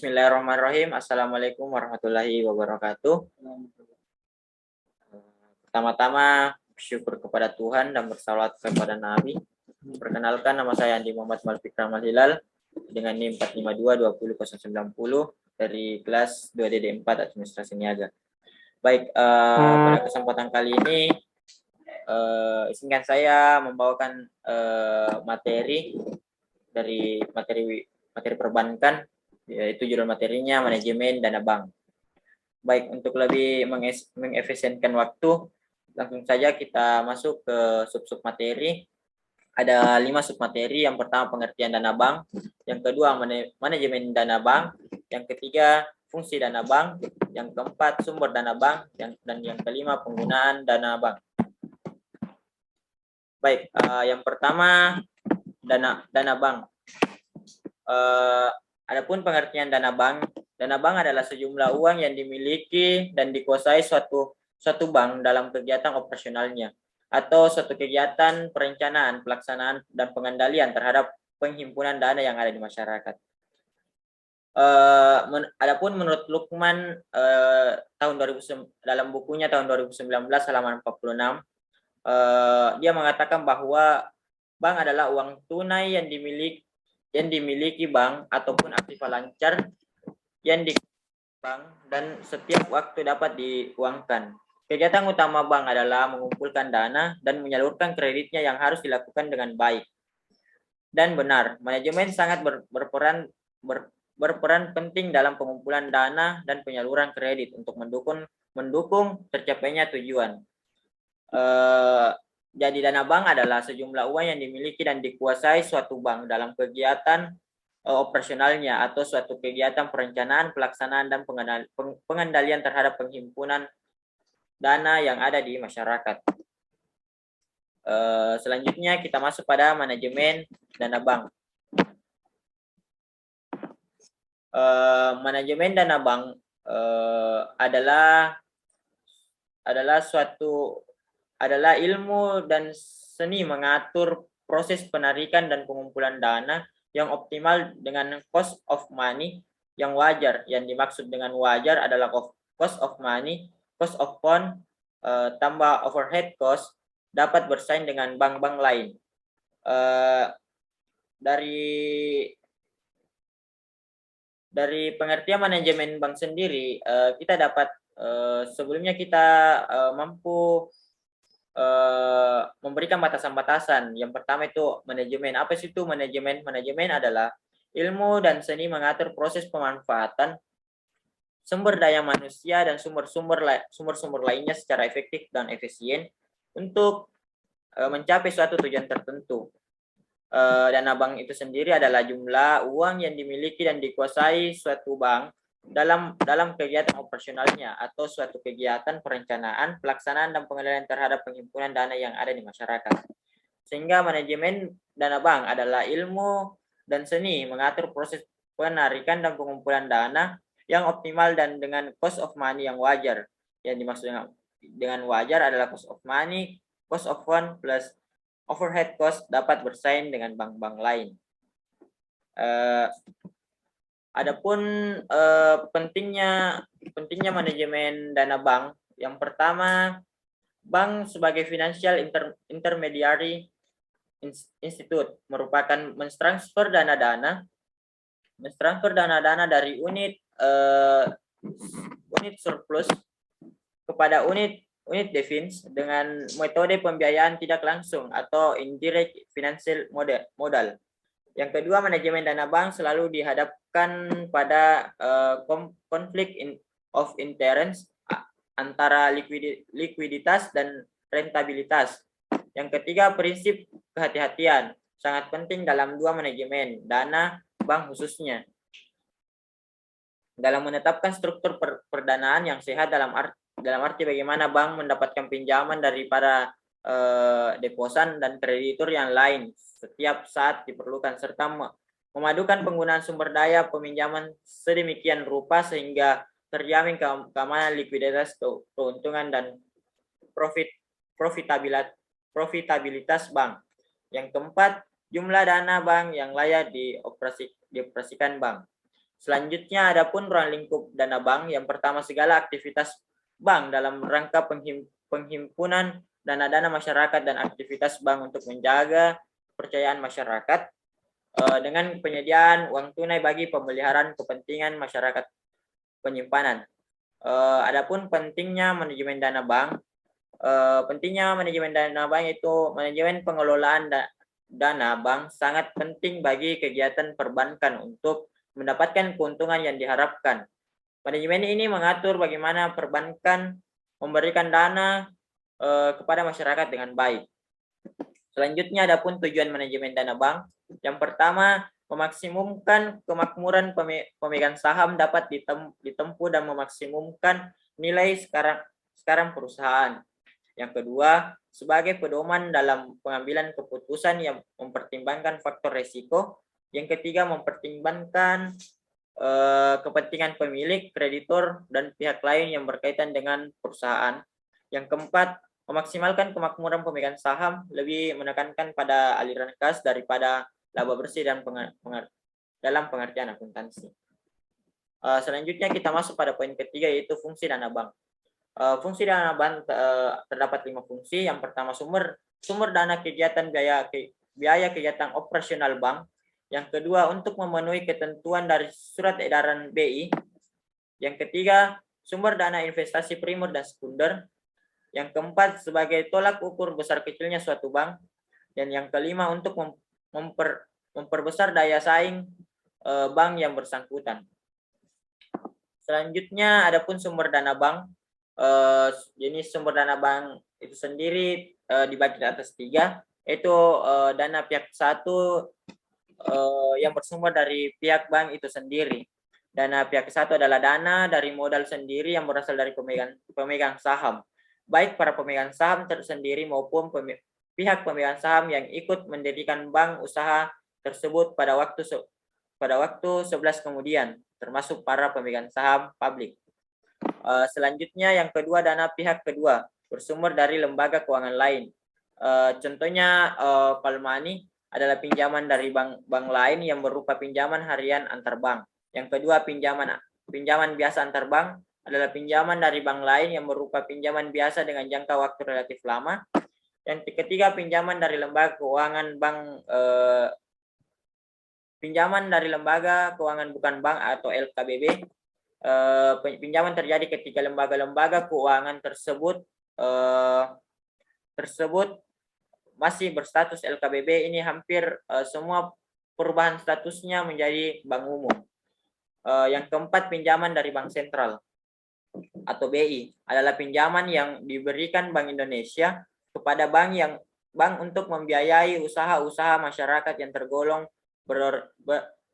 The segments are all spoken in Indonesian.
Bismillahirrahmanirrahim. Assalamualaikum warahmatullahi wabarakatuh. Pertama-tama bersyukur kepada Tuhan dan bersalawat kepada Nabi. Perkenalkan, nama saya Andi Muhammad Malfik Ramal Hilal dengan NIM 4522090 dari kelas 2DD4 Administrasi Niaga. Baik, pada kesempatan kali ini izinkan saya membawakan materi dari materi perbankan, yaitu judul materinya manajemen dana bank. Baik, untuk lebih mengefisienkan waktu, langsung saja kita masuk ke sub-sub materi. Ada 5 submateri. Yang pertama pengertian dana bank, yang kedua manajemen dana bank, yang ketiga fungsi dana bank, yang keempat sumber dana bank, dan yang kelima penggunaan dana bank. Baik, yang pertama dana bank. Adapun pengertian dana bank adalah sejumlah uang yang dimiliki dan dikuasai suatu bank dalam kegiatan operasionalnya atau suatu kegiatan perencanaan, pelaksanaan, dan pengendalian terhadap penghimpunan dana yang ada di masyarakat. Adapun menurut Lukman dalam bukunya tahun 2019 halaman 46, dia mengatakan bahwa bank adalah uang tunai yang dimiliki bank ataupun aktiva lancar yang di bank dan setiap waktu dapat diuangkan. Kegiatan utama bank adalah mengumpulkan dana dan menyalurkan kreditnya yang harus dilakukan dengan baik dan benar. Manajemen sangat berperan penting dalam pengumpulan dana dan penyaluran kredit untuk mendukung tercapainya tujuan. Jadi dana bank adalah sejumlah uang yang dimiliki dan dikuasai suatu bank dalam kegiatan operasionalnya atau suatu kegiatan perencanaan, pelaksanaan, dan pengendalian terhadap penghimpunan dana yang ada di masyarakat. Selanjutnya kita masuk pada manajemen dana bank. Manajemen dana bank adalah ilmu dan seni mengatur proses penarikan dan pengumpulan dana yang optimal dengan cost of money yang wajar. Yang dimaksud dengan wajar adalah cost of money, cost of fund, tambah overhead cost dapat bersaing dengan bank-bank lain. Dari pengertian manajemen bank sendiri, kita dapat sebelumnya kita mampu memberikan batasan-batasan. Yang pertama itu manajemen. Apa sih itu manajemen? Manajemen adalah ilmu dan seni mengatur proses pemanfaatan sumber daya manusia dan sumber-sumber lainnya secara efektif dan efisien untuk mencapai suatu tujuan tertentu. Dana bank itu sendiri adalah jumlah uang yang dimiliki dan dikuasai suatu bank dalam kegiatan operasionalnya atau suatu kegiatan perencanaan, pelaksanaan, dan pengendalian terhadap penghimpunan dana yang ada di masyarakat. Sehingga manajemen dana bank adalah ilmu dan seni mengatur proses penarikan dan pengumpulan dana yang optimal dan dengan cost of money yang wajar. Yang dimaksud dengan wajar adalah cost of money, cost of fund, plus overhead cost dapat bersaing dengan bank-bank lain. Adapun pentingnya manajemen dana bank, yang pertama, bank sebagai financial intermediary institute merupakan mentransfer dana-dana dari unit surplus kepada unit defense dengan metode pembiayaan tidak langsung atau indirect financial modal. Yang kedua, manajemen dana bank selalu dihadapkan pada konflik of interest antara likuiditas dan rentabilitas. Yang ketiga, prinsip kehati-hatian sangat penting dalam dua manajemen dana bank khususnya. Dalam menetapkan struktur perdanaan yang sehat dalam arti bagaimana bank mendapatkan pinjaman dari para deposan dan kreditur yang lain setiap saat diperlukan, serta memadukan penggunaan sumber daya peminjaman sedemikian rupa sehingga terjamin keamanan likuiditas, keuntungan, dan profitabilitas bank. Yang keempat, jumlah dana bank yang layak dioperasikan bank. Selanjutnya adapun ruang lingkup dana bank. Yang pertama, segala aktivitas bank dalam rangka penghimpunan dana-dana masyarakat dan aktivitas bank untuk menjaga kepercayaan masyarakat dengan penyediaan uang tunai bagi pemeliharaan kepentingan masyarakat penyimpanan. Adapun pentingnya manajemen dana bank. Pentingnya manajemen dana bank itu manajemen pengelolaan dana bank sangat penting bagi kegiatan perbankan untuk mendapatkan keuntungan yang diharapkan. Manajemen ini mengatur bagaimana perbankan memberikan dana kepada masyarakat dengan baik. Selanjutnya adapun tujuan manajemen dana bank. Yang pertama, memaksimumkan kemakmuran pemegang saham dapat ditempuh dan memaksimumkan nilai sekarang perusahaan. Yang kedua, sebagai pedoman dalam pengambilan keputusan yang mempertimbangkan faktor risiko. Yang ketiga, mempertimbangkan kepentingan pemilik, kreditor, dan pihak lain yang berkaitan dengan perusahaan. Yang keempat, memaksimalkan kemakmuran pemegang saham, lebih menekankan pada aliran kas daripada laba bersih dan dalam pengertian akuntansi. Selanjutnya kita masuk pada poin ketiga, yaitu fungsi dana bank. Fungsi dana bank terdapat 5 fungsi. Yang pertama, sumber dana kegiatan biaya kegiatan operasional bank. Yang kedua, untuk memenuhi ketentuan dari surat edaran BI. Yang ketiga, sumber dana investasi primer dan sekunder. Yang keempat, sebagai tolak ukur besar kecilnya suatu bank. Dan yang kelima, untuk memperbesar daya saing bank yang bersangkutan. Selanjutnya, adapun sumber dana bank. Jenis sumber dana bank itu sendiri dibagi atas 3, yaitu dana pihak satu yang bersumber dari pihak bank itu sendiri. Dana pihak satu adalah dana dari modal sendiri yang berasal dari pemegang saham, baik para pemegang saham tersendiri maupun pihak pemegang saham yang ikut mendirikan bank usaha tersebut pada waktu 11 kemudian, termasuk para pemegang saham publik. Selanjutnya yang kedua, dana pihak kedua bersumber dari lembaga keuangan lain. Contohnya call money adalah pinjaman dari bank lain yang berupa pinjaman harian antar bank. Yang kedua, pinjaman biasa antar bank adalah pinjaman dari bank lain yang berupa pinjaman biasa dengan jangka waktu relatif lama. Yang ketiga, pinjaman dari lembaga keuangan bank pinjaman dari lembaga keuangan bukan bank atau LKBB. Pinjaman terjadi ketika lembaga-lembaga keuangan tersebut masih berstatus LKBB. Ini hampir semua perubahan statusnya menjadi bank umum. Yang keempat, pinjaman dari bank sentral atau BI adalah pinjaman yang diberikan Bank Indonesia kepada bank untuk membiayai usaha-usaha masyarakat yang tergolong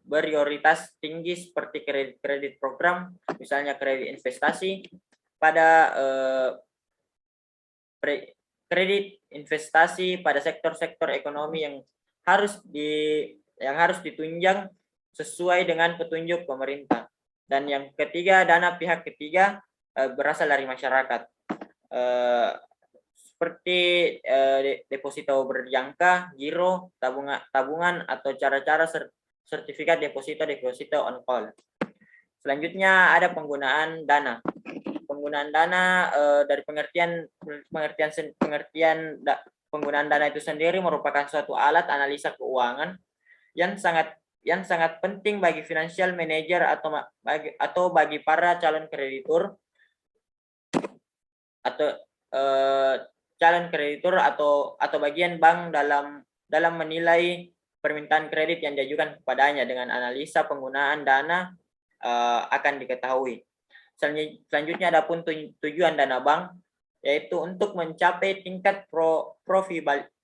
prioritas tinggi seperti kredit program, misalnya kredit investasi pada kredit investasi pada sektor-sektor ekonomi yang harus ditunjang sesuai dengan petunjuk pemerintah. Dan yang ketiga, dana pihak ketiga berasal dari masyarakat, seperti deposito berjangka, giro, tabungan atau cara-cara sertifikat deposito on call. Selanjutnya ada penggunaan dana. Penggunaan dana dari pengertian penggunaan dana itu sendiri merupakan suatu alat analisa keuangan yang sangat penting bagi financial manager atau bagi para calon kreditur atau bagian bank dalam menilai permintaan kredit yang diajukan kepadanya. Dengan analisa penggunaan dana akan diketahui. Selanjutnya ada pun tujuan dana bank, yaitu untuk mencapai tingkat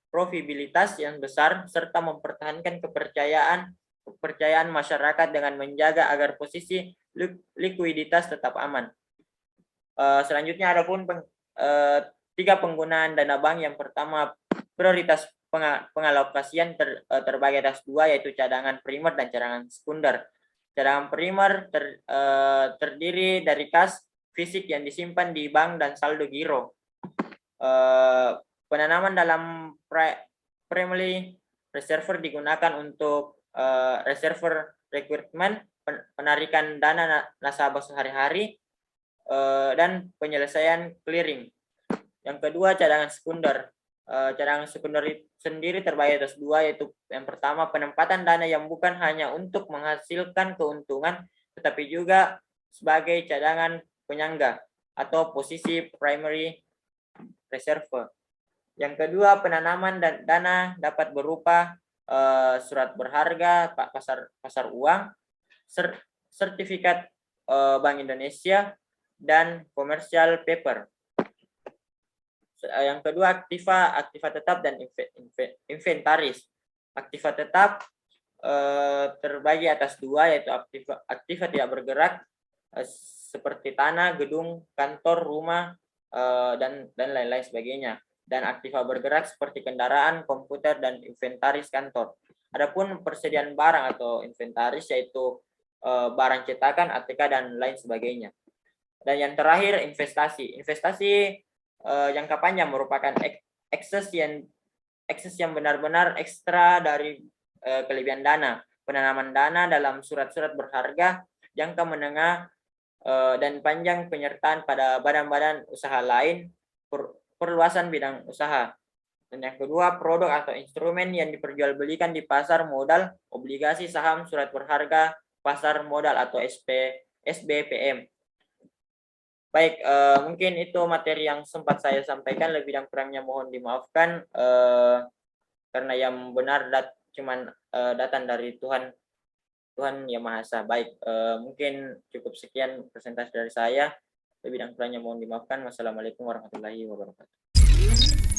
profitabilitas yang besar serta mempertahankan kepercayaan masyarakat dengan menjaga agar posisi likuiditas tetap aman. Selanjutnya ada pun 3 penggunaan dana bank. Yang pertama, prioritas pengalokasian terbagi atas 2, yaitu cadangan primer dan cadangan sekunder. Cadangan primer terdiri dari kas fisik yang disimpan di bank dan saldo giro. Penanaman dalam primary reservoir digunakan untuk reservoir requirement penarikan dana nasabah sehari-hari, dan penyelesaian clearing. Yang kedua, cadangan sekunder. Cadangan sekunder sendiri terbagi atas dua, yaitu yang pertama penempatan dana yang bukan hanya untuk menghasilkan keuntungan, tetapi juga sebagai cadangan penyangga atau posisi primary reserve. Yang kedua, penanaman dan dana dapat berupa surat berharga, pasar uang, sertifikat Bank Indonesia, dan commercial paper. Yang kedua, aktiva tetap dan inventaris. Aktiva tetap terbagi atas dua, yaitu aktiva tidak bergerak seperti tanah, gedung, kantor, rumah, dan lain-lain sebagainya. Dan aktiva bergerak seperti kendaraan, komputer, dan inventaris kantor. Adapun persediaan barang atau inventaris yaitu barang cetakan, ATK, dan lain sebagainya. Dan yang terakhir, investasi. Investasi jangka panjang merupakan ekses yang benar-benar ekstra dari kelebihan dana. Penanaman dana dalam surat-surat berharga, jangka menengah dan panjang penyertaan pada badan-badan usaha lain, perluasan bidang usaha. Dan yang kedua, produk atau instrumen yang diperjualbelikan di pasar modal, obligasi, saham, surat berharga, pasar modal atau SBPM. Baik, mungkin itu materi yang sempat saya sampaikan, lebih dan kurangnya mohon dimaafkan, karena yang benar cuman datang dari Tuhan Yang Maha Esa. Baik, mungkin cukup sekian presentasi dari saya, lebih dan kurangnya mohon dimaafkan. Wassalamualaikum warahmatullahi wabarakatuh.